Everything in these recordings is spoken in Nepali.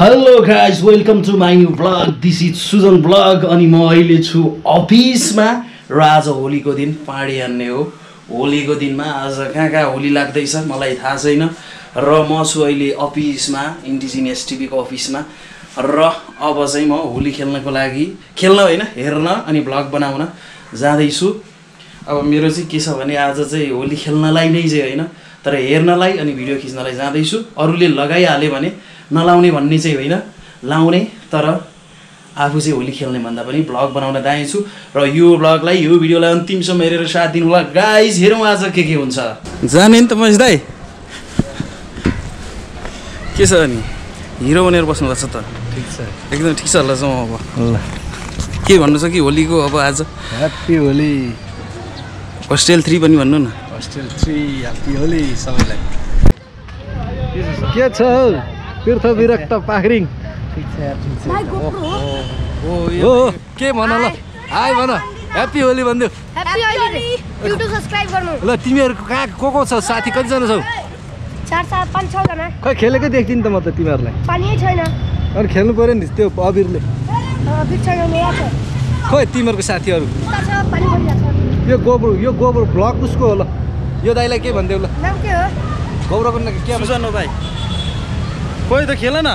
Hello guys welcome to my new blog this is Sujan blog अनि म अहिले छु अफिसमा र आज होलीको दिन पार्टी हान्ने हो। होलीको दिनमा आज कहाँ होली लाग्दैछ मलाई थाहा छैन र म छु अहिले अफिसमा इन्डिजिन एसटिभीको अफिसमा र अब चाहिँ म होली खेल्नको लागि खेल्न होइन हेर्न अनि ब्लग बनाउन जाँदैछु। अब मेरो चाहिँ के छ भने आज चाहिँ होली खेल्नलाई नै चाहिँ होइन तर हेर्नलाई अनि भिडियो खिच्नलाई जाँदैछु। अरूले लगाइहाल्यो भने नलाउने भन्ने चाहिँ होइन, लाउने, तर आफू चाहिँ होली खेल्ने भन्दा पनि ब्लग बनाउन दाएछु र यो ब्लगलाई यो भिडियोलाई अन्तिमसम्म हेरेर साथ दिनु होला गाइज। हेरौँ आज के हुन्छ। जाने नि त महेश दाइ, के छ अनि हिरो बनेर बस्नु भएको छ त? ठीक छ, एकदम ठिक छ। ल जाउँ अब। ल के भन्नु छ कि होलीको अब आज ह्याप्पी होली। होस्टेल 3 पनि भन्नु न। होस्टेल 3 ह्याप्पी होली सबैलाई। के छ तीर्थ विरक्त पाखरिङ? ठीक छ यार, ठीक छ। ओ के भन ल, हाई भन, ह्याप्पी होली भन्दियो। ह्याप्पी होली। युट्युब सब्स्क्राइब गर्नु। ल तिमीहरू कहाँ को छ साथी, कतिजना छौ? 4 5 6 जना। खै खेलेकै देख्दिन त म त तिमीहरूलाई। पानी छैन। अनि खेल्नु पर्यो नि त्यो अबिरले। अबिर छैन मेरा छ। खोइ तिमीहरूको साथीहरू छ पानी परिरहेछ। यो गोबर ब्लग उसको हो। ल यो दाइलाई के भन्देऊ? ल नाम के हो? गौरवको नाम के? सुजन हो भाइ। कोही त खेल न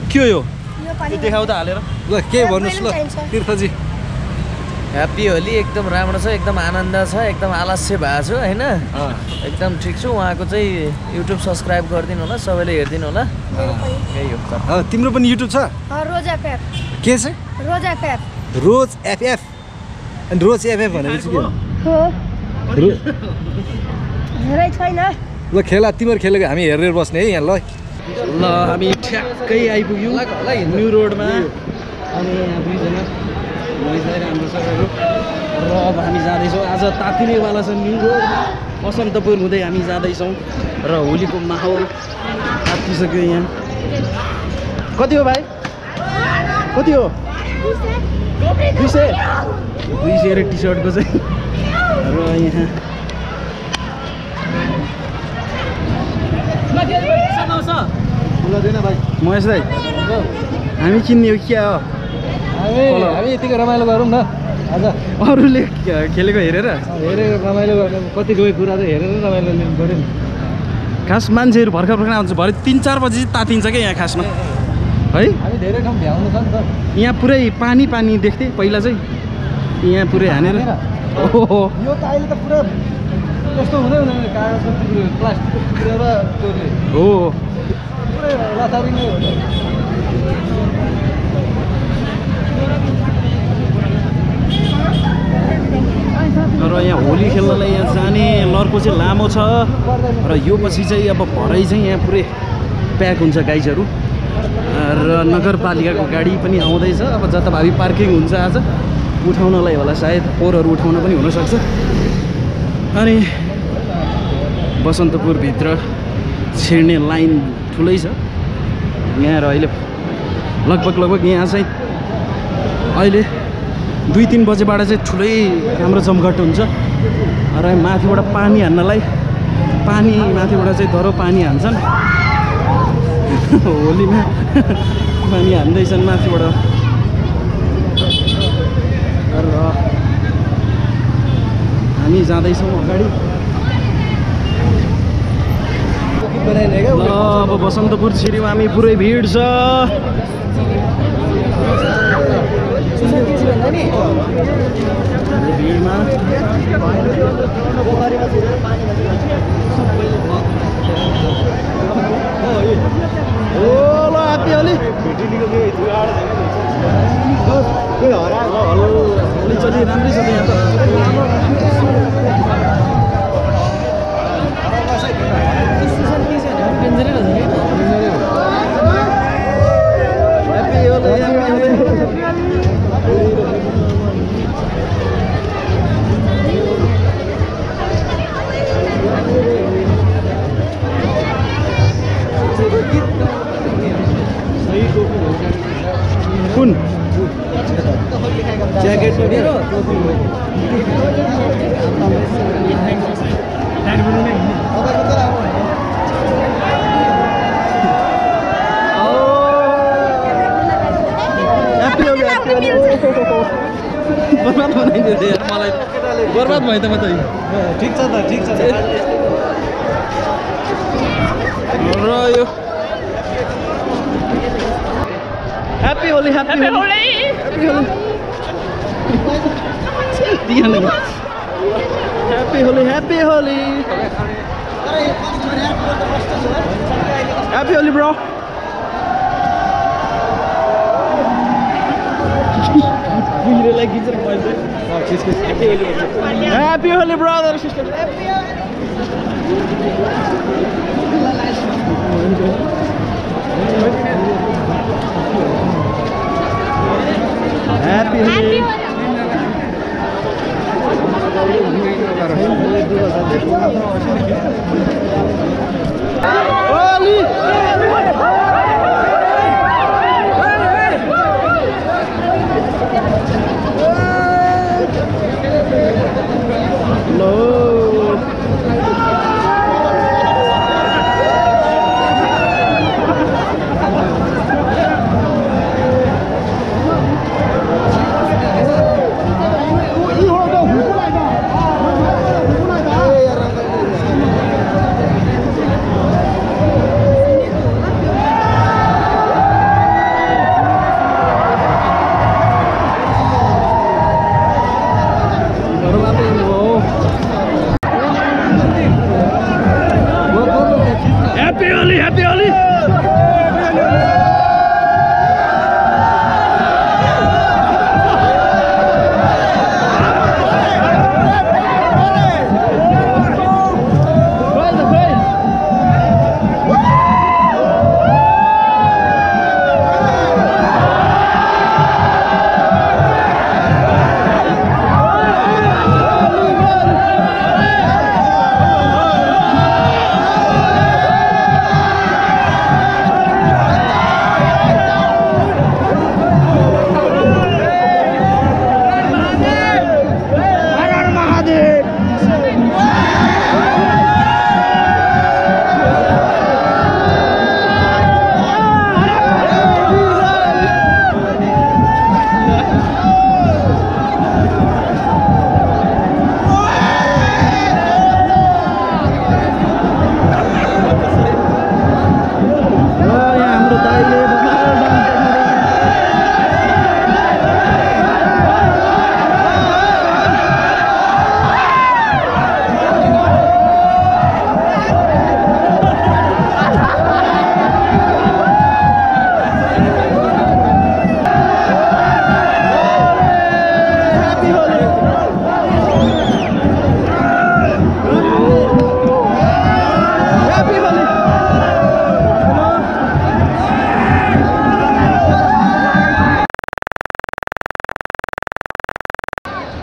के हो यो यो पानी देखाउ त हालेर। ल के भन्नुस् ल तीर्थजी? ह्याप्पी होली। एकदम राम्रो छ, एकदम आनन्द छ, एकदम आलस्य भएको छु होइन, एकदम ठिक छु। उहाँको चाहिँ युट्युब सब्सक्राइब गरिदिनु होला, सबैले हेरिदिनु होला। यही हो। तिम्रो पनि युट्युब छ? रोज एफएफ। के छ? रोज एफएफ। रोज एफएफ। अनि रोज एफएफ भनेपछि के हो? हेरै छैन। ल खेला, तिमीहरू खेलेको हामी हेरेर बस्ने है यहाँ। ल ल हामी ठ्याक्कै आइपुग्यौँ न्यु रोडमा अनि यहाँ 2 जना महेशदाइ हाम्रो सबैहरू र अब हामी जाँदैछौँ। आज तातिनेवाला छ न्यु रोडमा, बसन्तपुर हुँदै हामी जाँदैछौँ र होलीको माहौल तातिसक्यो यहाँ। कति हो भाइ? कति हो? 200 टी सर्टको चाहिँ। र यहाँ महेश दाइ हामी किन्ने हो क्या हो? हामी यतिको रमाइलो गरौँ न आज। अरूले खेलेको हेरेर रमाइलो गर्ने कति गयो कुरा त हेरेर रमाइलो लिनु पऱ्यो नि। खास मान्छेहरू भर्खर आउँछ, भरे 3-4 बजी तातिन्छ क्या यहाँ खासमा है। हामी धेरै ठाउँ भ्याउनु छ नि त। यहाँ पुरै पानी देख्थेँ पहिला चाहिँ, यहाँ पुरै हानेर। ओहो यो त अहिले त पुरा यस्तो हुँदै हुँदैन, कागजको टुक्रो, प्लास्टिकको टुक्रो र टोर्ले हो पुरै लथारी नै हो। र यहाँ होली खेल्नलाई यहाँ जाने लर्को चाहिँ लामो छ र यो पछि चाहिँ अब भरै चाहिँ यहाँ पुरै प्याक हुन्छ गाइजहरू र नगरपालिकाको गाडी पनि आउँदैछ। अब जताभावी पार्किङ हुन्छ आज उठाउनलाई होला, सायद पोहोरहरू उठाउन पनि हुनसक्छ। अनि बसन्तपुरभित्र छिर्ने लाइन ठुलै छ यहाँ र अहिले लगभग यहाँ चाहिँ अहिले 2-3 बजेबाट चाहिँ ठुलै राम्रो जमघट हुन्छ र माथिबाट पानी हान्नलाई माथिबाट चाहिँ दह्रो पानी हान्छन् होलीमा पानी हान्दैछन् माथिबाट। र हामी जाँदैछौँ अगाडि। ल अब बसन्तपुर छिर्यौँ हामी, पुरै भिड छ। भिडमा ओ ल ह्याप्पी होली। होली चलि राम्रै छ त यहाँ त। कुन ज्याकेट मेरो बर्बाद बनाइदियो रे यार मलाई बर्बाद भयो त म त ठिक छ त ठिक छ र यो happy Holi happy Holi happy Holi happy Holi happy Holi happy Holi bro Happy Holi, brother, sister. Happy Holi. Holi. Happy Holi!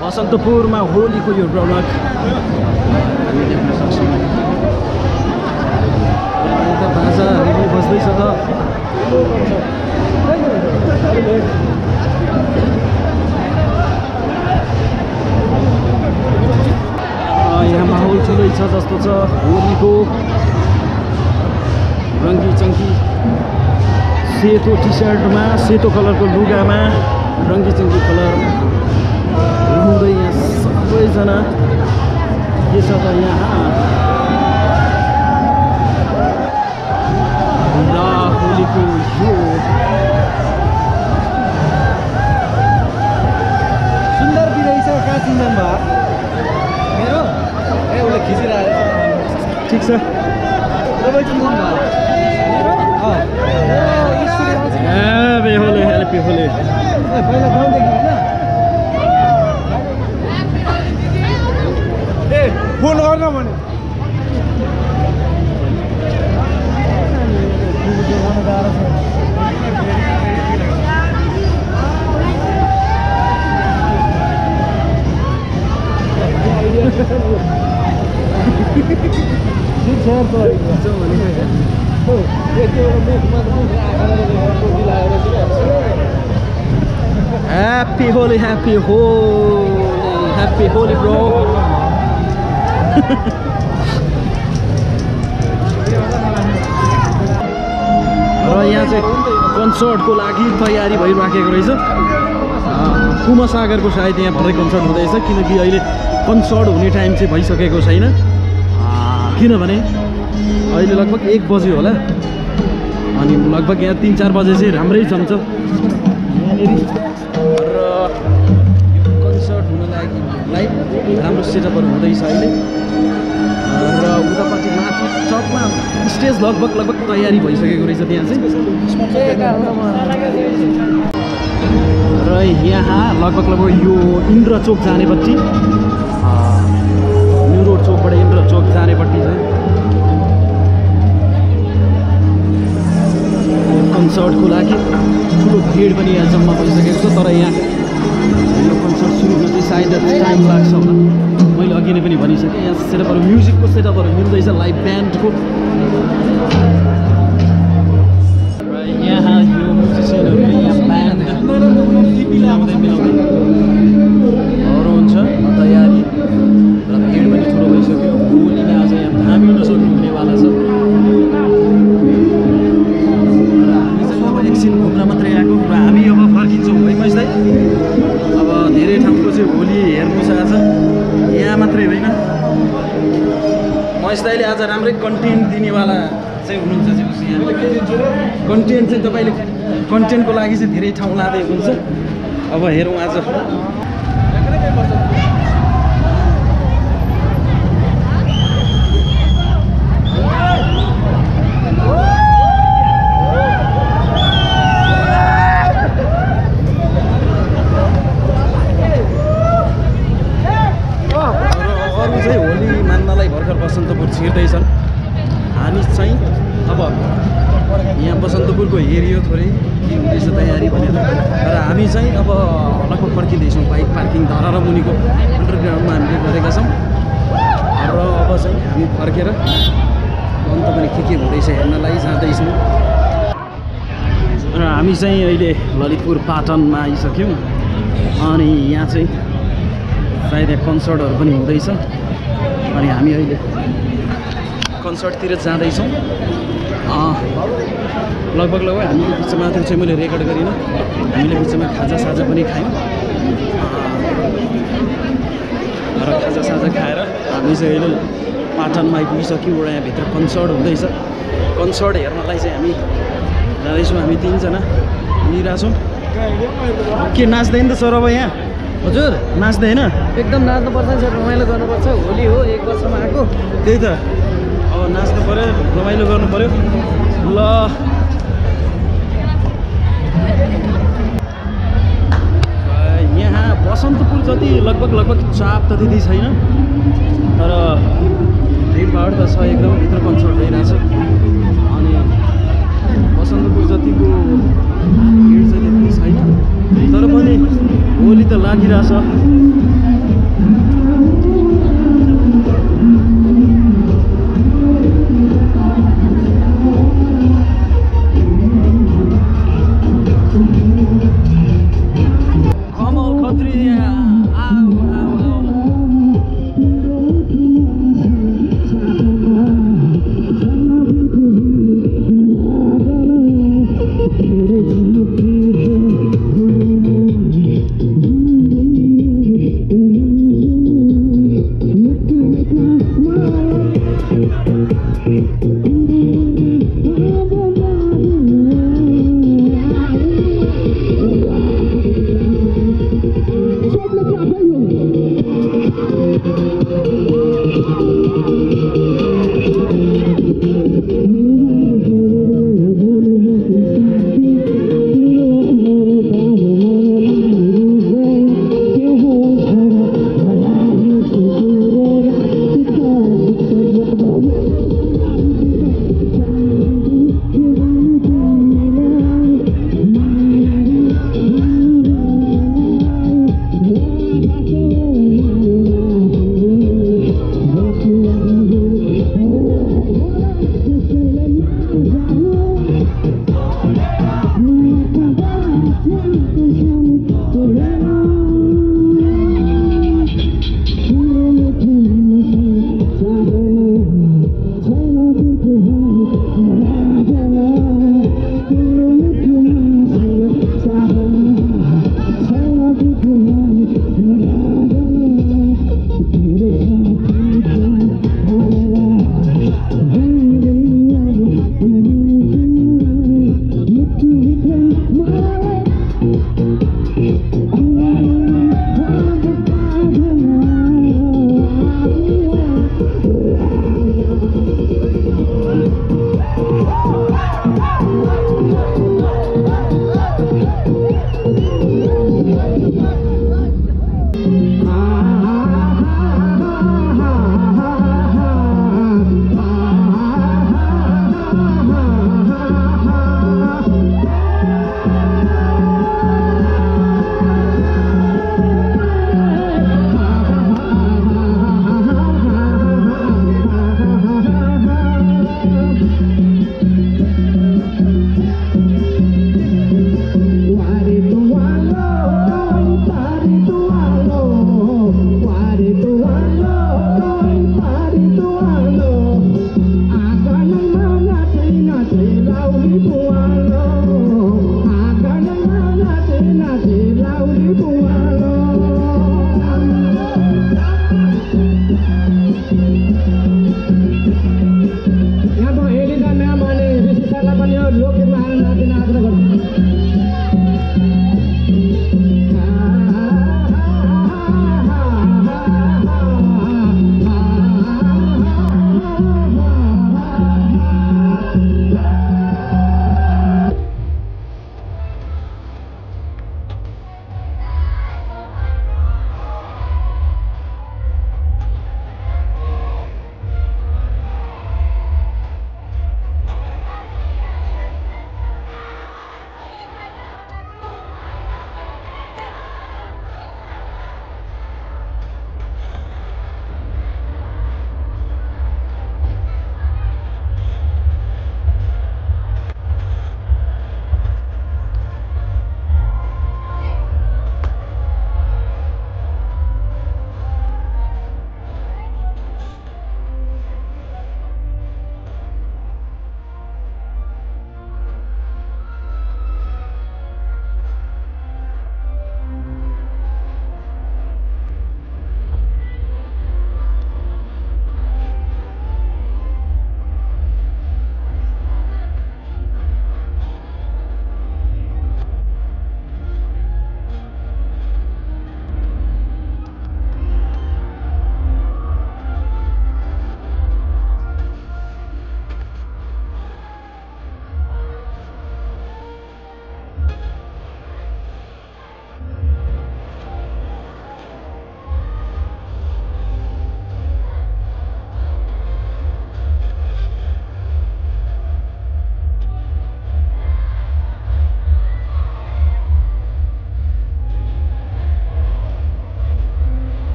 बसन्तपुरमा होलीको यो रौनक हामी देख्न सक्छौँ। यता बाजाहरू पनि बज्दैछ त। यहाँ माहौल ठुलै छ जस्तो छ होलीको। रङ्गी चङ्गी सेतो टी सर्टमा सेतो कलरको लुगामा रङ्गी चङ्गी कलर हुँदै यहाँ सबैजना के छ त यहाँ होलीको यो सुन्दर बिराइछ कहाँ चिन्जान भयो मेरो ए उसले खिचिरहेको ठिक छ तपाईँ चिन्जान भयो ह्याप्पी होली ह्याप्पी होली पहिला गाउँदेखि होइन फोन गर्न भने Happy Holi, happy Holi, happy Holi, bro. र यहाँ चाहिँ कन्सर्टको लागि तयारी भइराखेको रहेछ। कुमासागरको सायद यहाँ भरै कन्सर्ट हुँदैछ, किनकि अहिले कन्सर्ट हुने टाइम चाहिँ भइसकेको छैन, किनभने अहिले लगभग 1 बज्यो होला। अनि लगभग यहाँ 3-4 बजे चाहिँ राम्रै जम्छ यहाँनिर। र कन्सर्ट हुन लागि लाइभ राम्रो सेटअपहरू हुँदैछ अहिले। र उतापट्टि माथि चकमा स्टेज लगभग तयारी भइसकेको रहेछ त्यहाँ चाहिँ। र यहाँ लगभग यो इन्द्र चोक जानेपट्टि, न्यु रोड चोकबाट इन्द्र चोक जानेपट्टि चाहिँ कन्सर्टको लागि ठुलो भिड पनि यहाँ जम्मा भइसकेको छ। तर यहाँ यो कन्सर्ट सुरु हुन चाहिँ सायद टाइम लाग्छ होला। मैले अघि नै पनि भनिसकेँ, यहाँ सेटअपहरू म्युजिकको सेटअपहरू मिल्दैछ, लाइभ ब्यान्डको। र यहाँ यो म्युजिसियनहरूले यहाँ ब्यान्ड मिलाउँदै हुन्छ तयारी। र भिड पनि ठुलो भइसक्यो। होलीमा आज यहाँ हामी नसक्नु हुनेवाला छ। एकछिन घुम्न मात्रै आएको र हामी अब फर्किन्छौँ है मस्दै। अब धेरै ठाउँको चाहिँ होली हेर्नु छ आज, यहाँ मात्रै होइन। मस्दैले आज राम्रै कन्टेन्ट दिनेवाला चाहिँ हुनुहुन्छ। यहाँ कन्टेन्ट चाहिँ तपाईँले कन्टेन्टको लागि चाहिँ धेरै ठाउँ लाँदै हुनुहुन्छ। अब हेरौँ आज। बसन्तपुर छिर्दैछन्। हामी चाहिँ अब यहाँ बसन्तपुरको हेरियो थोरै के हुँदैछ तयारी भनेर। र हामी चाहिँ अब लगभग फर्किँदैछौँ। बाइक पार्किङ धरा र मुनिको अन्डरग्राउन्डमा हामीले गरेका छौँ। र अब चाहिँ हामी फर्केर अन्त पनि के हुँदैछ हेर्नलाई जाँदैछौँ। र हामी चाहिँ अहिले ललितपुर पाटनमा आइसक्यौँ। अनि यहाँ चाहिँ सायद कन्सर्टहरू पनि हुँदैछ। अनि हामी अहिले कन्सर्टतिर जाँदैछौँ। लगभग हामीले बिचमा त्यो चाहिँ मैले रेकर्ड गरिनँ। हामीले बिचमा खाजासाजा पनि खायौँ। र खाजासाजा खाएर हामी चाहिँ अहिले पाटनमा आइपुगिसक्यौँ। र यहाँभित्र कन्सर्ट हुँदैछ। कन्सर्ट हेर्नलाई चाहिँ हामी जाँदैछौँ। हामी 3 जना हिँडिरहेछौँ। के नाच्दैन त सर अब यहाँ? हजुर नाच्दैन? एकदम नाच्नुपर्छ नि सर, रमाइलो गर्नुपर्छ। होली हो, 1 वर्षमा आएको। त्यही त, अब नाच्नु पऱ्यो, रमाइलो गर्नु पऱ्यो। ल यहाँ बसन्तपुर जति लगभग चाप त त्यति छैन, तर भिडभाड त छ एकदम। भित्र कन्सर्ट भइरहेछ। अनि बसन्तपुर जतिको भिड चाहिँ त्यति छैन, तर पनि होली त लागिरहेछ।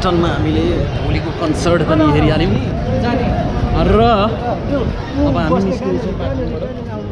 पाटनमा हामीले होलीको कन्सर्ट पनि हेरिहाल्यौँ र अब हामी निस्किन्छौँ पाटनबाट।